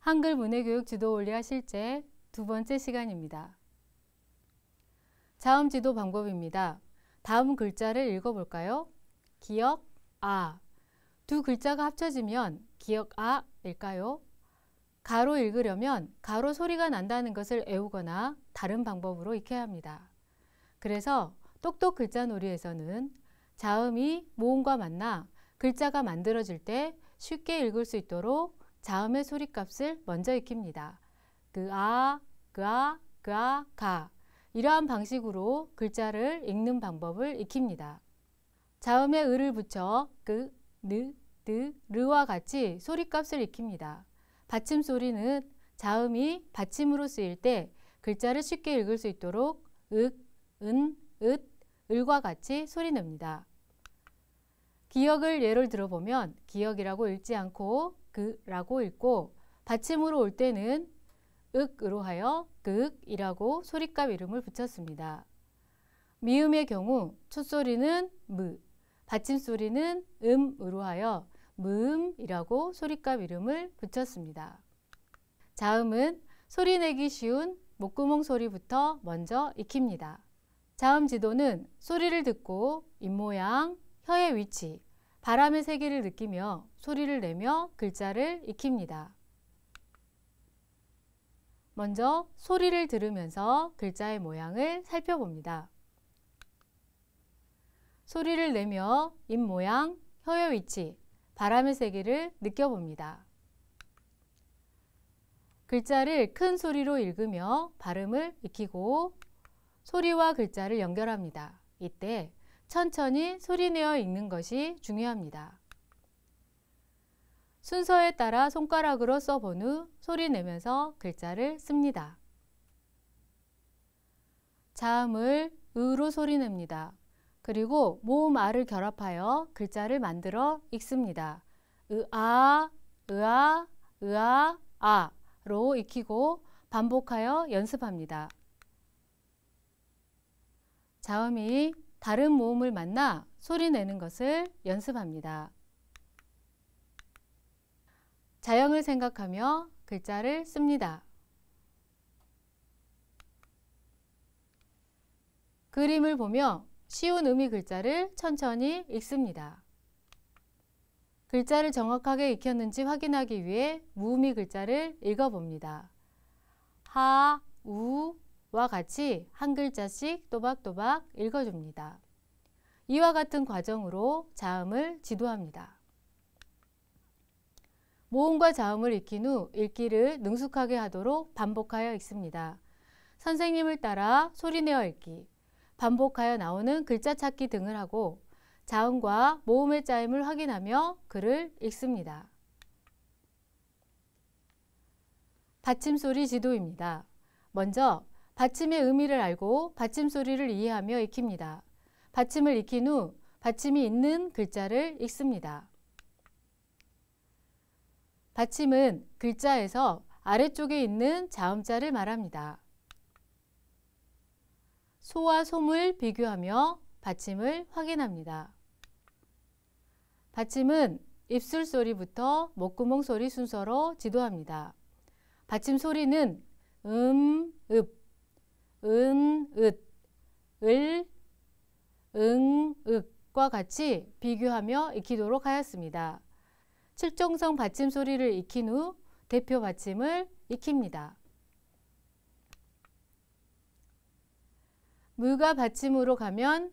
한글 문해교육 지도 원리화 실제 두 번째 시간입니다. 자음 지도 방법입니다. 다음 글자를 읽어볼까요? 기역, 아. 두 글자가 합쳐지면 기역, 아일까요? 가로 읽으려면 가로 소리가 난다는 것을 외우거나 다른 방법으로 익혀야 합니다. 그래서 똑똑 글자놀이에서는 자음이 모음과 만나 글자가 만들어질 때 쉽게 읽을 수 있도록 자음의 소리값을 먼저 익힙니다. 그아, 가 이러한 방식으로 글자를 읽는 방법을 익힙니다. 자음에 을을 붙여 르와 같이 소리값을 익힙니다. 받침 소리는 자음이 받침으로 쓰일 때 글자를 쉽게 읽을 수 있도록 을과 같이 소리냅니다. 기역을 예를 들어보면 기역이라고 읽지 않고 그라고 읽고 받침으로 올 때는 으로 하여 극이라고 소리값 이름을 붙였습니다. 미음의 경우 첫소리는 무, 받침소리는 음으로 하여 무음이라고 소리값 이름을 붙였습니다. 자음은 소리내기 쉬운 목구멍 소리부터 먼저 익힙니다. 자음 지도는 소리를 듣고 입모양, 혀의 위치, 바람의 세기를 느끼며 소리를 내며 글자를 익힙니다. 먼저 소리를 들으면서 글자의 모양을 살펴봅니다. 소리를 내며 입모양, 혀의 위치, 바람의 세기를 느껴봅니다. 글자를 큰 소리로 읽으며 발음을 익히고 소리와 글자를 연결합니다. 이때 천천히 소리내어 읽는 것이 중요합니다. 순서에 따라 손가락으로 써본 후 소리내면서 글자를 씁니다. 자음을 으로 소리냅니다. 그리고 모음 아를 결합하여 글자를 만들어 읽습니다. 으아, 아로 익히고 반복하여 연습합니다. 자음이 다른 모음을 만나 소리내는 것을 연습합니다. 자형을 생각하며 글자를 씁니다. 그림을 보며 쉬운 음이 글자를 천천히 읽습니다. 글자를 정확하게 익혔는지 확인하기 위해 무음이 글자를 읽어봅니다. 하, 우와 같이 한 글자씩 또박또박 읽어줍니다. 이와 같은 과정으로 자음을 지도합니다. 모음과 자음을 익힌 후 읽기를 능숙하게 하도록 반복하여 읽습니다. 선생님을 따라 소리내어 읽기, 반복하여 나오는 글자 찾기 등을 하고 자음과 모음의 짜임을 확인하며 글을 읽습니다. 받침소리 지도입니다. 먼저 받침의 의미를 알고 받침소리를 이해하며 익힙니다. 받침을 익힌 후 받침이 있는 글자를 읽습니다. 받침은 글자에서 아래쪽에 있는 자음자를 말합니다. 소와 솜을 비교하며 받침을 확인합니다. 받침은 입술 소리부터 목구멍 소리 순서로 지도합니다. 받침 소리는 읍, 은, 을, 윽과 같이 비교하며 익히도록 하였습니다. 칠정성 받침 소리를 익힌 후 대표 받침을 익힙니다. 무가 받침으로 가면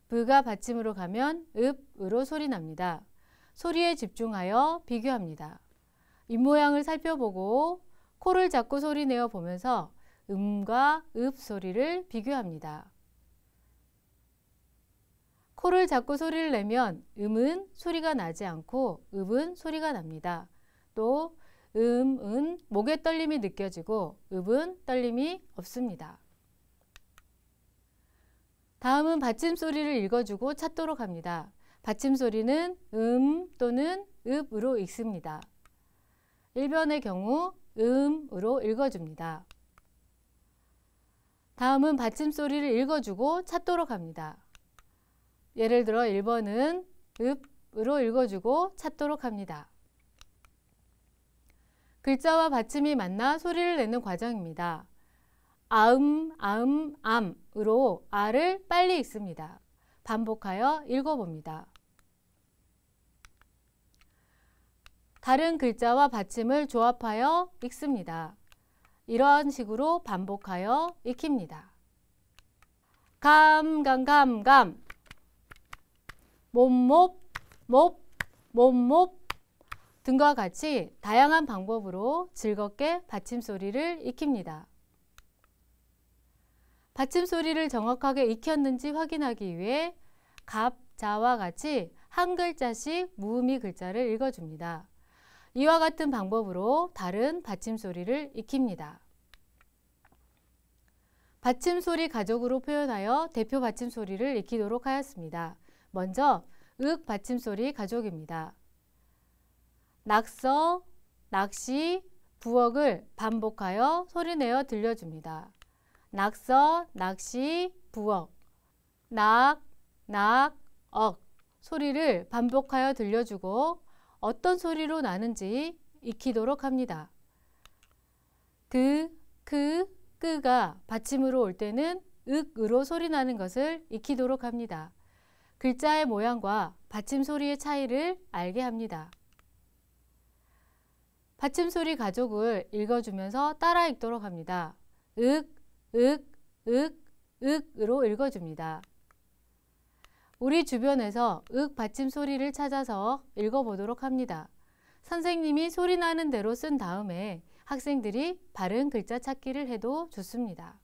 부가 받침으로 가면 읍으로 소리납니다. 소리에 집중하여 비교합니다. 입모양을 살펴보고 코를 잡고 소리내어 보면서 음과 읍 소리를 비교합니다. 코를 잡고 소리를 내면 음은 소리가 나지 않고 읍은 소리가 납니다. 또 은 목에 떨림이 느껴지고 읍은 떨림이 없습니다. 다음은 받침 소리를 읽어주고 찾도록 합니다. 받침 소리는 또는 읍으로 읽습니다. 1번의 경우 음으로 읽어줍니다. 다음은 받침 소리를 읽어주고 찾도록 합니다. 예를 들어 1번은 읍으로 읽어주고 찾도록 합니다. 글자와 받침이 만나 소리를 내는 과정입니다. 암으로 아를 빨리 읽습니다. 반복하여 읽어봅니다. 다른 글자와 받침을 조합하여 읽습니다. 이런 식으로 반복하여 익힙니다. 감 몸 등과 같이 다양한 방법으로 즐겁게 받침 소리를 익힙니다. 받침 소리를 정확하게 익혔는지 확인하기 위해 갑, 자와 같이 한 글자씩 무음이 글자를 읽어줍니다. 이와 같은 방법으로 다른 받침 소리를 익힙니다. 받침 소리 가족으로 표현하여 대표 받침 소리를 익히도록 하였습니다. 먼저 윽 받침 소리 가족입니다. 낙서, 낚시, 부엌을 반복하여 소리내어 들려줍니다. 낙서, 낚시, 부엌, 억 소리를 반복하여 들려주고 어떤 소리로 나는지 익히도록 합니다. 끄가 받침으로 올 때는 윽으로 소리나는 것을 익히도록 합니다. 글자의 모양과 받침 소리의 차이를 알게 합니다. 받침 소리 가족을 읽어주면서 따라 읽도록 합니다. 윽으로 읽어줍니다. 우리 주변에서 윽 받침 소리를 찾아서 읽어보도록 합니다. 선생님이 소리 나는 대로 쓴 다음에 학생들이 바른 글자 찾기를 해도 좋습니다.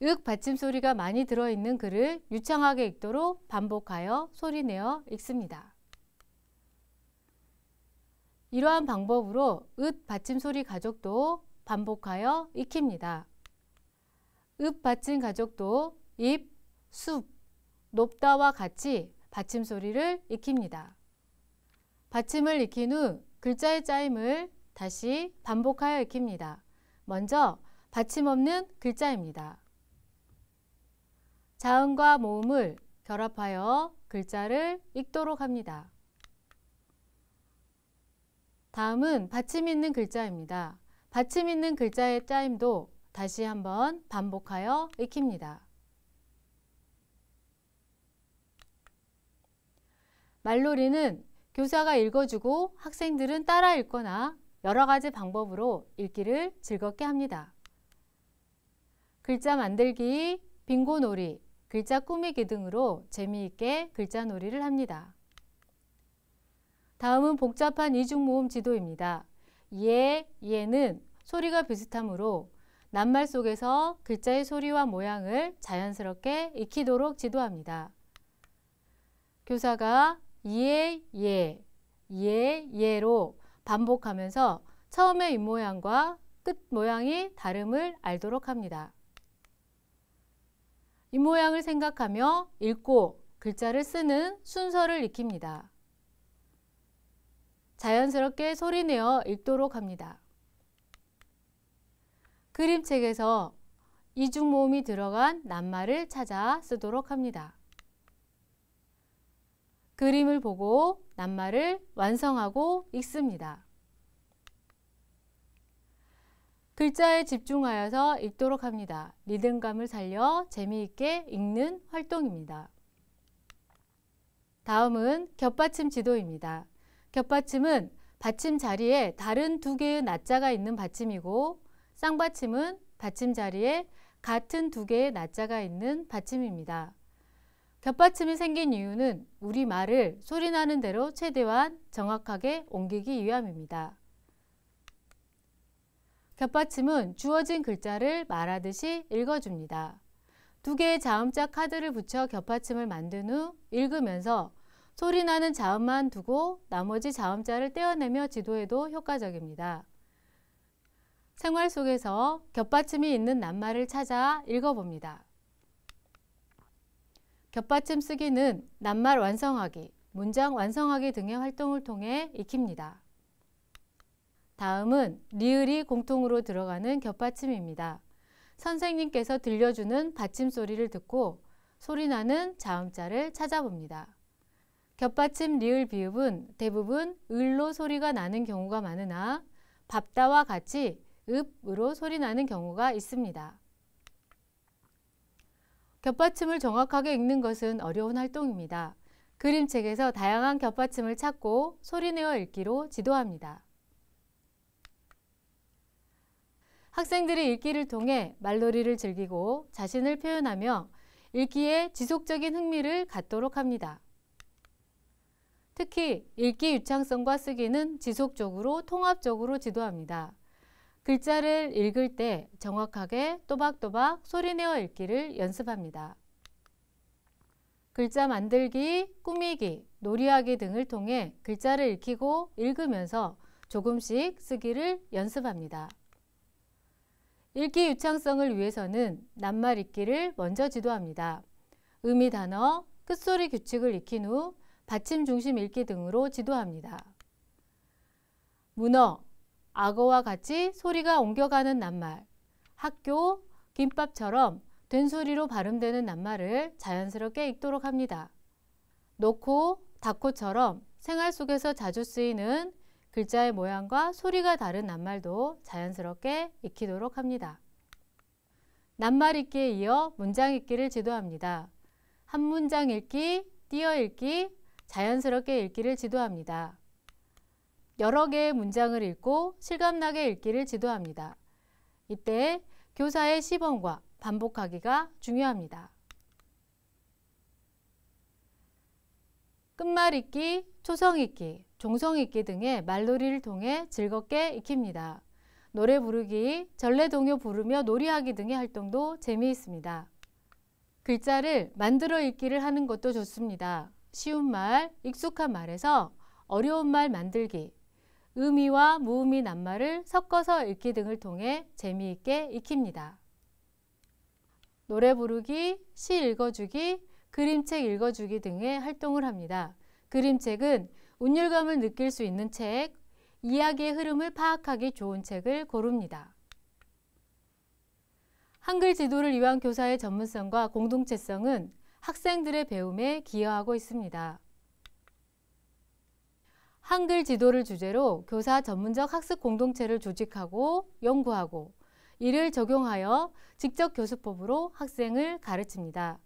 윽 받침 소리가 많이 들어있는 글을 유창하게 읽도록 반복하여 소리내어 읽습니다. 이러한 방법으로 윽 받침 소리 가족도 반복하여 익힙니다. 윽 받침 가족도 입, 숲, 높다와 같이 받침 소리를 익힙니다. 받침을 익힌 후 글자의 짜임을 다시 반복하여 익힙니다. 먼저 받침 없는 글자입니다. 자음과 모음을 결합하여 글자를 읽도록 합니다. 다음은 받침 있는 글자입니다. 받침 있는 글자의 짜임도 다시 한번 반복하여 익힙니다. 말놀이는 교사가 읽어주고 학생들은 따라 읽거나 여러 가지 방법으로 읽기를 즐겁게 합니다. 글자 만들기, 빙고놀이, 글자 꾸미기 등으로 재미있게 글자놀이를 합니다. 다음은 복잡한 이중모음 지도입니다. 예는 소리가 비슷하므로 낱말 속에서 글자의 소리와 모양을 자연스럽게 익히도록 지도합니다. 교사가 예로 반복하면서 처음의 입모양과 끝 모양이 다름을 알도록 합니다. 입모양을 생각하며 읽고 글자를 쓰는 순서를 익힙니다. 자연스럽게 소리내어 읽도록 합니다. 그림책에서 이중모음이 들어간 낱말을 찾아 쓰도록 합니다. 그림을 보고 낱말을 완성하고 읽습니다. 글자에 집중하여서 읽도록 합니다. 리듬감을 살려 재미있게 읽는 활동입니다. 다음은 겹받침 지도입니다. 겹받침은 받침 자리에 다른 두 개의 낫자가 있는 받침이고 쌍받침은 받침 자리에 같은 두 개의 낫자가 있는 받침입니다. 겹받침이 생긴 이유는 우리말을 소리나는 대로 최대한 정확하게 옮기기 위함입니다. 겹받침은 주어진 글자를 말하듯이 읽어줍니다. 두 개의 자음자 카드를 붙여 겹받침을 만든 후 읽으면서 소리나는 자음만 두고 나머지 자음자를 떼어내며 지도해도 효과적입니다. 생활 속에서 겹받침이 있는 낱말을 찾아 읽어봅니다. 겹받침 쓰기는 낱말 완성하기, 문장 완성하기 등의 활동을 통해 익힙니다. 다음은 리을이 공통으로 들어가는 겹받침입니다. 선생님께서 들려주는 받침 소리를 듣고 소리나는 자음자를 찾아봅니다. 겹받침 리을 비읍은 대부분 을로 소리가 나는 경우가 많으나 밟다와 같이 읍으로 소리나는 경우가 있습니다. 겹받침을 정확하게 읽는 것은 어려운 활동입니다. 그림책에서 다양한 겹받침을 찾고 소리내어 읽기로 지도합니다. 학생들이 읽기를 통해 말놀이를 즐기고 자신을 표현하며 읽기에 지속적인 흥미를 갖도록 합니다. 특히 읽기 유창성과 쓰기는 지속적으로 통합적으로 지도합니다. 글자를 읽을 때 정확하게 또박또박 소리내어 읽기를 연습합니다. 글자 만들기, 꾸미기, 놀이하기 등을 통해 글자를 읽히고 읽으면서 조금씩 쓰기를 연습합니다. 읽기 유창성을 위해서는 낱말 읽기를 먼저 지도합니다. 의미 단어, 끝소리 규칙을 익힌 후 받침 중심 읽기 등으로 지도합니다. 문어, 악어와 같이 소리가 옮겨가는 낱말, 학교, 김밥처럼 된소리로 발음되는 낱말을 자연스럽게 읽도록 합니다. 놓고, 닫고처럼 생활 속에서 자주 쓰이는 글자의 모양과 소리가 다른 낱말도 자연스럽게 익히도록 합니다. 낱말 읽기에 이어 문장 읽기를 지도합니다. 한 문장 읽기, 띄어 읽기, 자연스럽게 읽기를 지도합니다. 여러 개의 문장을 읽고 실감나게 읽기를 지도합니다. 이때 교사의 시범과 반복하기가 중요합니다. 끝말 읽기, 초성 읽기, 종성 읽기 등의 말놀이를 통해 즐겁게 익힙니다. 노래 부르기, 전래동요 부르며 놀이하기 등의 활동도 재미있습니다. 글자를 만들어 읽기를 하는 것도 좋습니다. 쉬운 말, 익숙한 말에서 어려운 말 만들기, 의미와 무의미 낱말을 섞어서 읽기 등을 통해 재미있게 익힙니다. 노래 부르기, 시 읽어주기, 그림책 읽어주기 등의 활동을 합니다. 그림책은 운율감을 느낄 수 있는 책, 이야기의 흐름을 파악하기 좋은 책을 고릅니다. 한글 지도를 위한 교사의 전문성과 공동체성은 학생들의 배움에 기여하고 있습니다. 한글 지도를 주제로 교사 전문적 학습 공동체를 조직하고 연구하고 이를 적용하여 직접 교수법으로 학생을 가르칩니다.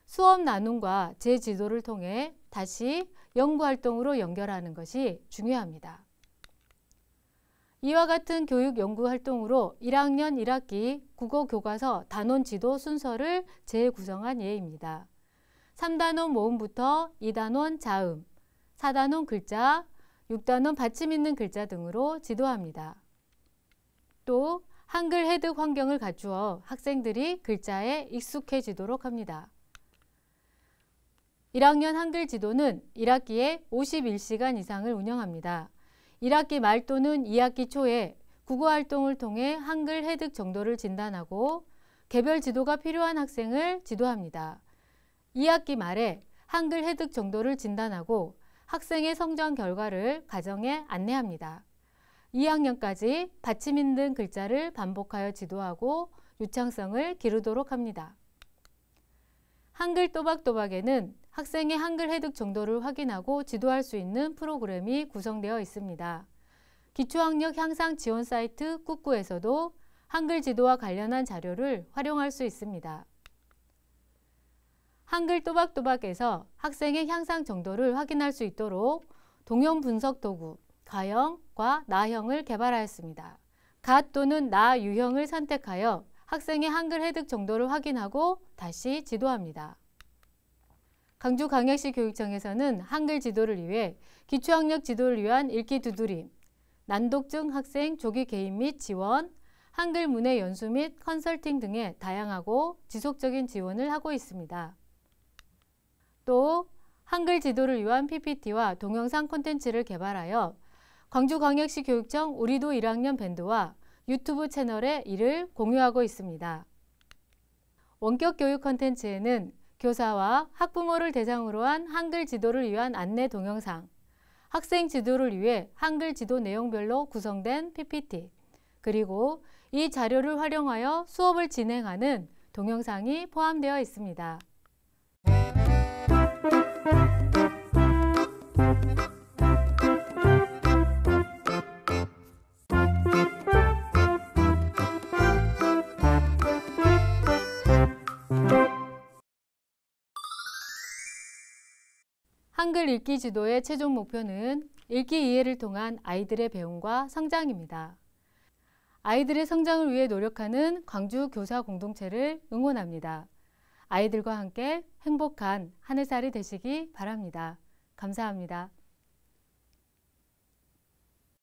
수업 나눔과 재지도를 통해 다시 연구활동으로 연결하는 것이 중요합니다. 이와 같은 교육 연구 활동으로 1학년 1학기 국어 교과서 단원 지도 순서를 재구성한 예입니다. 3단원 모음부터 2단원 자음, 4단원 글자, 6단원 받침 있는 글자 등으로 지도합니다. 또 한글 해득 환경을 갖추어 학생들이 글자에 익숙해지도록 합니다. 1학년 한글 지도는 1학기에 51시간 이상을 운영합니다. 1학기 말 또는 2학기 초에 국어 활동을 통해 한글 해득 정도를 진단하고 개별 지도가 필요한 학생을 지도합니다. 2학기 말에 한글 해득 정도를 진단하고 학생의 성장 결과를 가정에 안내합니다. 2학년까지 받침 있는 글자를 반복하여 지도하고 유창성을 기르도록 합니다. 한글 또박또박에는 학생의 한글 해득 정도를 확인하고 지도할 수 있는 프로그램이 구성되어 있습니다. 기초학력 향상 지원 사이트 꾹꾹에서도 한글 지도와 관련한 자료를 활용할 수 있습니다. 한글 또박또박에서 학생의 향상 정도를 확인할 수 있도록 동형 분석 도구 가형과 나형을 개발하였습니다. 가 또는 나 유형을 선택하여 학생의 한글 해득 정도를 확인하고 다시 지도합니다. 강주광역시 교육청에서는 한글 지도를 위해 기초학력 지도를 위한 읽기 두드림, 난독증 학생 조기 개인 및 지원, 한글 문해 연수 및 컨설팅 등의 다양하고 지속적인 지원을 하고 있습니다. 또 한글 지도를 위한 PPT와 동영상 콘텐츠를 개발하여 광주광역시 교육청 우리도 1학년 밴드와 유튜브 채널에 이를 공유하고 있습니다. 원격 교육 콘텐츠에는 교사와 학부모를 대상으로 한 한글 지도를 위한 안내 동영상, 학생 지도를 위해 한글 지도 내용별로 구성된 PPT, 그리고 이 자료를 활용하여 수업을 진행하는 동영상이 포함되어 있습니다. 한글 읽기 지도의 최종 목표는 읽기 이해를 통한 아이들의 배움과 성장입니다. 아이들의 성장을 위해 노력하는 광주 교사 공동체를 응원합니다. 아이들과 함께 행복한 한 해살이 되시기 바랍니다. 감사합니다.